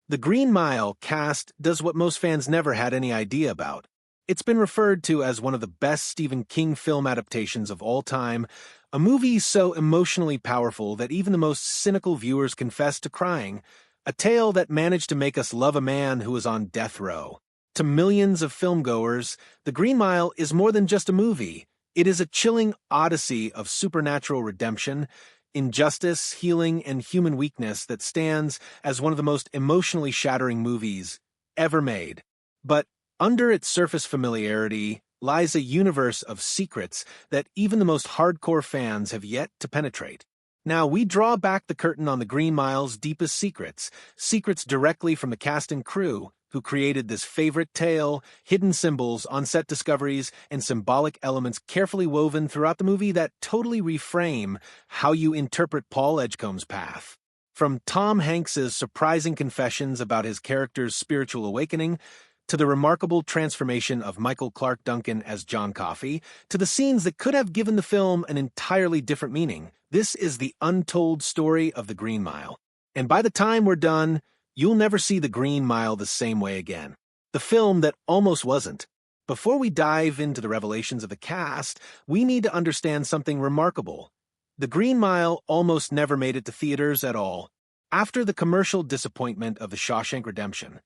The Green Mile cast does what most fans never had any idea about. It's been referred to as one of the best Stephen King film adaptations of all time, a movie so emotionally powerful that even the most cynical viewers confess to crying, a tale that managed to make us love a man who was on death row. To millions of filmgoers, The Green Mile is more than just a movie. It is a chilling odyssey of supernatural redemption, injustice, healing, and human weakness that stands as one of the most emotionally shattering movies ever made. But under its surface familiarity lies a universe of secrets that even the most hardcore fans have yet to penetrate. Now, we draw back the curtain on The Green Mile's deepest secrets, secrets directly from the cast and crew who created this favorite tale, hidden symbols, on-set discoveries, and symbolic elements carefully woven throughout the movie that totally reframe how you interpret Paul Edgecombe's path. From Tom Hanks's surprising confessions about his character's spiritual awakening, to the remarkable transformation of Michael Clarke Duncan as John Coffey, to the scenes that could have given the film an entirely different meaning, this is the untold story of The Green Mile. And by the time we're done, you'll never see The Green Mile the same way again. The film that almost wasn't. Before we dive into the revelations of the cast, we need to understand something remarkable. The Green Mile almost never made it to theaters at all. After the commercial disappointment of The Shawshank Redemption.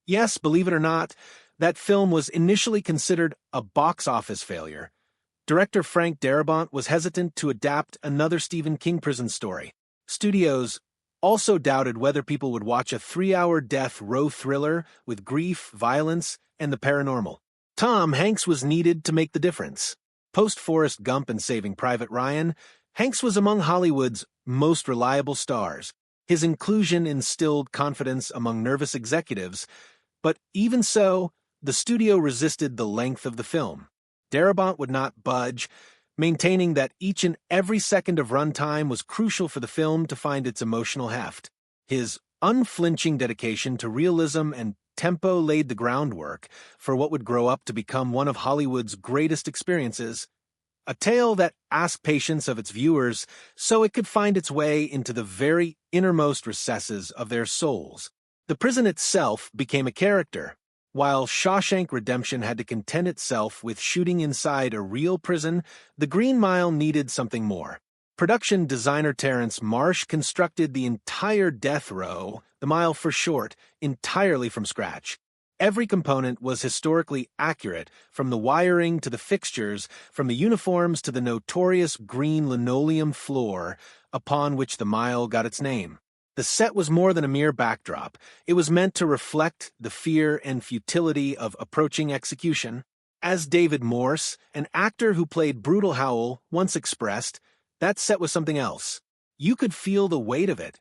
Yes, believe it or not, that film was initially considered a box office failure. Director Frank Darabont was hesitant to adapt another Stephen King prison story. Studios also doubted whether people would watch a 3-hour death row thriller with grief, violence, and the paranormal. Tom Hanks was needed to make the difference. Post-Forrest Gump and Saving Private Ryan, Hanks was among Hollywood's most reliable stars. His inclusion instilled confidence among nervous executives, but even so, the studio resisted the length of the film. Darabont would not budge, maintaining that each and every second of runtime was crucial for the film to find its emotional heft. His unflinching dedication to realism and tempo laid the groundwork for what would grow up to become one of Hollywood's greatest experiences, a tale that asked patience of its viewers so it could find its way into the very innermost recesses of their souls. The prison itself became a character. While Shawshank Redemption had to content itself with shooting inside a real prison, The Green Mile needed something more. Production designer Terrence Marsh constructed the entire death row, the mile for short, entirely from scratch. Every component was historically accurate, from the wiring to the fixtures, from the uniforms to the notorious green linoleum floor upon which the mile got its name. The set was more than a mere backdrop. It was meant to reflect the fear and futility of approaching execution. As David Morse, an actor who played Brutal Howell, once expressed, that set was something else. You could feel the weight of it.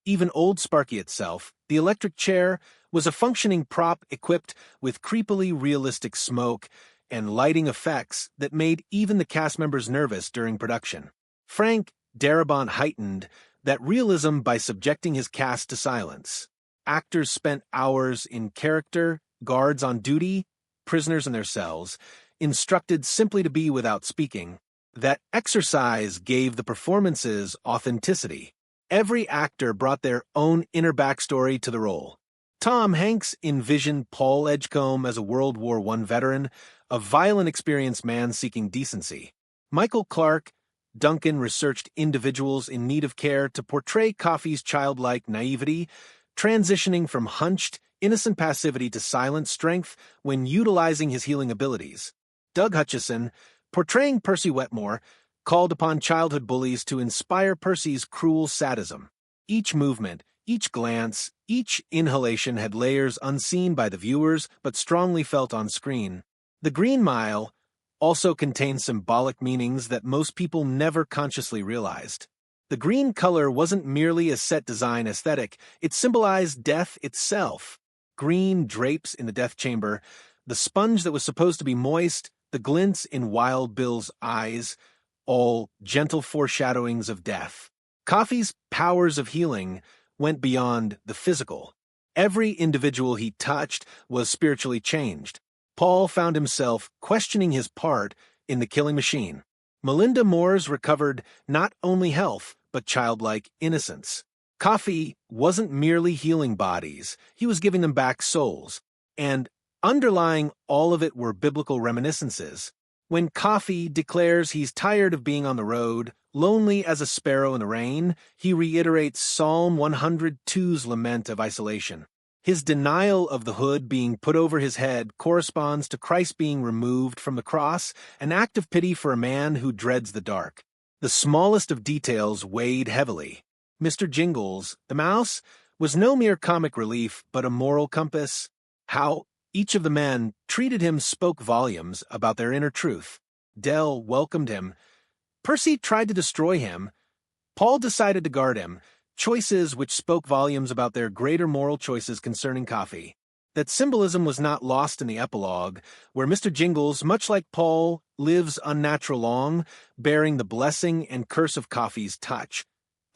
Even Old Sparky itself, the electric chair, was a functioning prop equipped with creepily realistic smoke and lighting effects that made even the cast members nervous during production. Frank Darabont heightened that realism by subjecting his cast to silence. Actors spent hours in character, guards on duty, prisoners in their cells, instructed simply to be without speaking. That exercise gave the performances authenticity. Every actor brought their own inner backstory to the role. Tom Hanks envisioned Paul Edgecombe as a World War I veteran, a violent experienced man seeking decency. Michael Clarke Duncan researched individuals in need of care to portray Coffey's childlike naivety, transitioning from hunched, innocent passivity to silent strength when utilizing his healing abilities. Doug Hutchison, portraying Percy Wetmore, called upon childhood bullies to inspire Percy's cruel sadism. Each movement, each glance, each inhalation had layers unseen by the viewers but strongly felt on screen. The Green Mile also contained symbolic meanings that most people never consciously realized. The green color wasn't merely a set design aesthetic, it symbolized death itself. Green drapes in the death chamber, the sponge that was supposed to be moist, the glints in Wild Bill's eyes, all gentle foreshadowings of death. Coffey's powers of healing went beyond the physical. Every individual he touched was spiritually changed. Paul found himself questioning his part in the killing machine. Melinda Moores recovered not only health, but childlike innocence. Coffey wasn't merely healing bodies, he was giving them back souls. And underlying all of it were biblical reminiscences. When Coffee declares he's tired of being on the road, lonely as a sparrow in the rain, he reiterates Psalm 102's lament of isolation. His denial of the hood being put over his head corresponds to Christ being removed from the cross, an act of pity for a man who dreads the dark. The smallest of details weighed heavily. Mr. Jingles, the mouse, was no mere comic relief, but a moral compass. How each of the men treated him spoke volumes about their inner truth. Dell welcomed him. Percy tried to destroy him. Paul decided to guard him, choices which spoke volumes about their greater moral choices concerning Coffee. That symbolism was not lost in the epilogue, where Mr. Jingles, much like Paul, lives unnatural long, bearing the blessing and curse of Coffee's touch.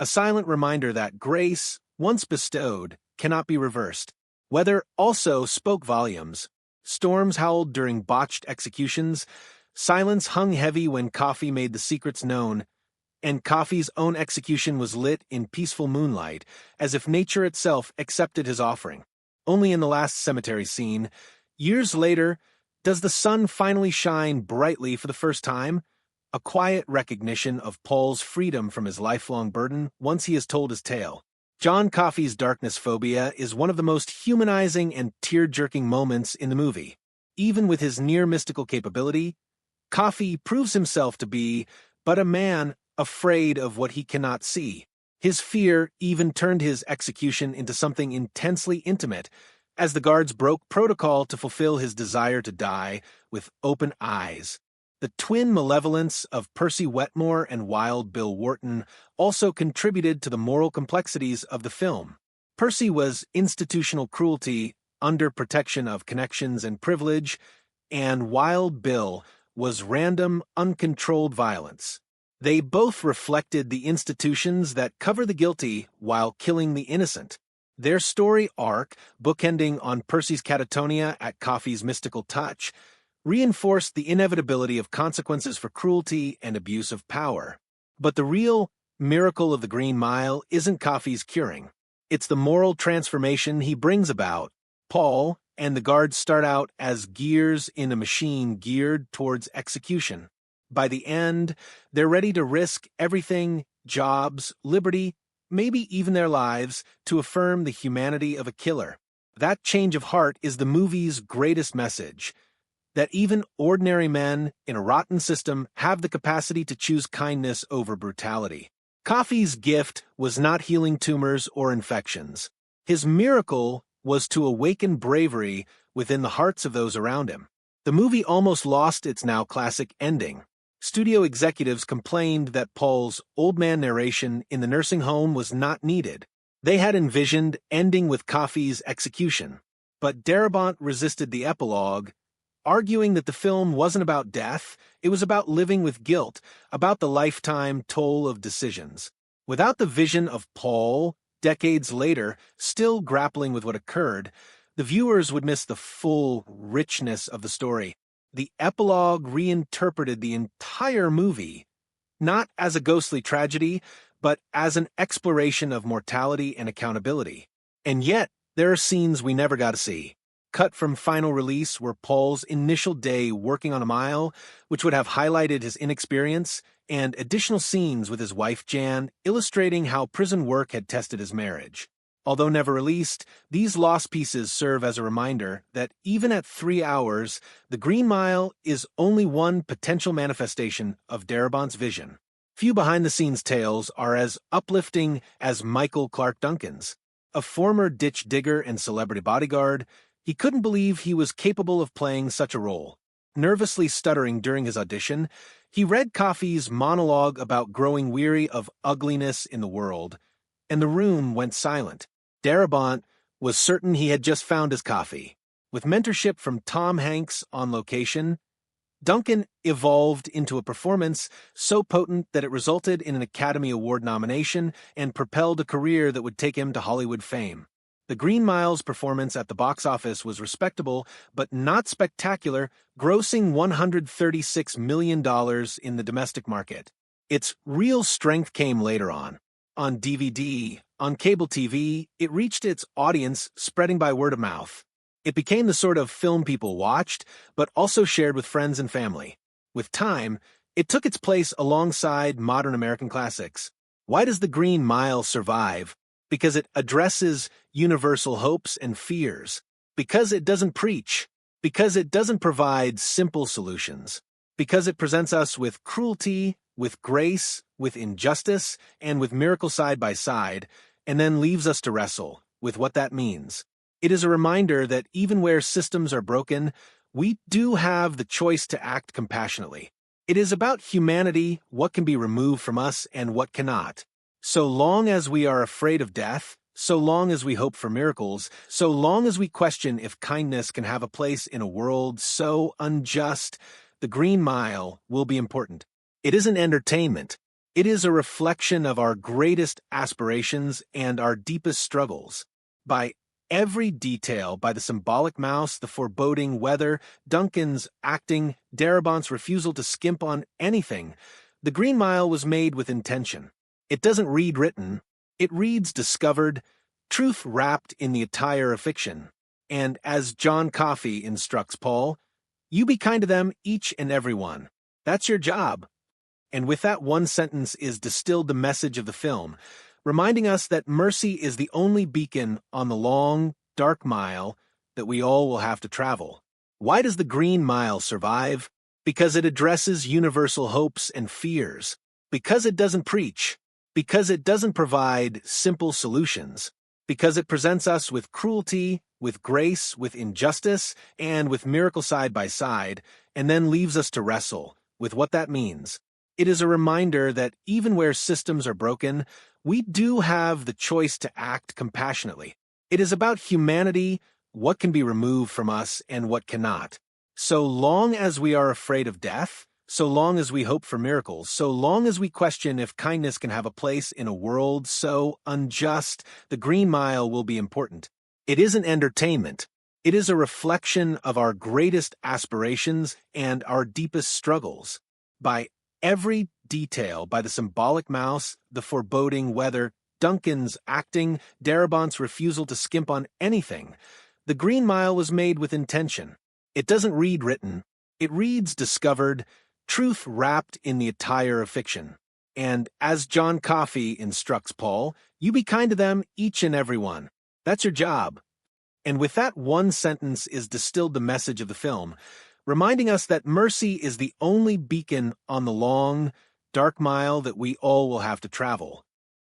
A silent reminder that grace, once bestowed, cannot be reversed. Weather also spoke volumes. Storms howled during botched executions. Silence hung heavy when Coffee made the secrets known, and Coffee's own execution was lit in peaceful moonlight, as if nature itself accepted his offering. Only in the last cemetery scene, years later, does the sun finally shine brightly for the first time, a quiet recognition of Paul's freedom from his lifelong burden once he has told his tale. John Coffey's darkness phobia is one of the most humanizing and tear-jerking moments in the movie. Even with his near-mystical capability, Coffey proves himself to be but a man afraid of what he cannot see. His fear even turned his execution into something intensely intimate, as the guards broke protocol to fulfill his desire to die with open eyes. The twin malevolence of Percy Wetmore and Wild Bill Wharton also contributed to the moral complexities of the film. Percy was institutional cruelty under protection of connections and privilege, and Wild Bill was random, uncontrolled violence. They both reflected the institutions that cover the guilty while killing the innocent. Their story arc, bookending on Percy's catatonia at Coffey's mystical touch, reinforced the inevitability of consequences for cruelty and abuse of power. But the real miracle of the Green Mile isn't Coffey's curing. It's the moral transformation he brings about. Paul and the guards start out as gears in a machine geared towards execution. By the end, they're ready to risk everything, jobs, liberty, maybe even their lives, to affirm the humanity of a killer. That change of heart is the movie's greatest message. That even ordinary men in a rotten system have the capacity to choose kindness over brutality. Coffey's gift was not healing tumors or infections. His miracle was to awaken bravery within the hearts of those around him. The movie almost lost its now classic ending. Studio executives complained that Paul's old man narration in the nursing home was not needed. They had envisioned ending with Coffey's execution. But Darabont resisted the epilogue, arguing that the film wasn't about death, it was about living with guilt, about the lifetime toll of decisions. Without the vision of Paul, decades later, still grappling with what occurred, the viewers would miss the full richness of the story. The epilogue reinterpreted the entire movie, not as a ghostly tragedy, but as an exploration of mortality and accountability. And yet, there are scenes we never got to see. Cut from final release were Paul's initial day working on a mile, which would have highlighted his inexperience, and additional scenes with his wife Jan, illustrating how prison work had tested his marriage. Although never released, these lost pieces serve as a reminder that even at 3 hours, The Green Mile is only one potential manifestation of Darabont's vision. Few behind-the-scenes tales are as uplifting as Michael Clarke Duncan's. A former ditch digger and celebrity bodyguard, he couldn't believe he was capable of playing such a role. Nervously stuttering during his audition, he read Coffey's monologue about growing weary of ugliness in the world, and the room went silent. Darabont was certain he had just found his Coffey. With mentorship from Tom Hanks on location, Duncan evolved into a performance so potent that it resulted in an Academy Award nomination and propelled a career that would take him to Hollywood fame. The Green Mile's performance at the box office was respectable, but not spectacular, grossing $136 million in the domestic market. Its real strength came later on. on DVD, on cable TV, it reached its audience spreading by word of mouth. It became the sort of film people watched, but also shared with friends and family. With time, it took its place alongside modern American classics. Why does The Green Mile survive? Because it addresses universal hopes and fears. Because it doesn't preach. Because it doesn't provide simple solutions. Because it presents us with cruelty, with grace, with injustice, and with miracle side by side, and then leaves us to wrestle with what that means. It is a reminder that even where systems are broken, we do have the choice to act compassionately. It is about humanity, what can be removed from us and what cannot. So long as we are afraid of death, so long as we hope for miracles, so long as we question if kindness can have a place in a world so unjust, The Green Mile will be important. It isn't entertainment. It is a reflection of our greatest aspirations and our deepest struggles. By every detail, by the symbolic mouse, the foreboding weather, Duncan's acting, Darabont's refusal to skimp on anything, The Green Mile was made with intention. It doesn't read written. It reads discovered, truth wrapped in the attire of fiction. And as John Coffey instructs Paul, you be kind to them, each and every one. That's your job. And with that one sentence is distilled the message of the film, reminding us that mercy is the only beacon on the long, dark mile that we all will have to travel. Why does The Green Mile survive? Because it addresses universal hopes and fears. Because it doesn't preach. Because it doesn't provide simple solutions. Because it presents us with cruelty, with grace, with injustice, and with miracle side by side, and then leaves us to wrestle with what that means. It is a reminder that even where systems are broken, we do have the choice to act compassionately. It is about humanity, what can be removed from us and what cannot. So long as we are afraid of death, so long as we hope for miracles, so long as we question if kindness can have a place in a world so unjust, The Green Mile will be important. It isn't entertainment. It is a reflection of our greatest aspirations and our deepest struggles. By every detail, by the symbolic mouse, the foreboding weather, Duncan's acting, Darabont's refusal to skimp on anything, The Green Mile was made with intention. It doesn't read written. It reads discovered, truth wrapped in the attire of fiction. And as John Coffey instructs Paul, you be kind to them, each and every one. That's your job. And with that one sentence is distilled the message of the film, reminding us that mercy is the only beacon on the long, dark mile that we all will have to travel.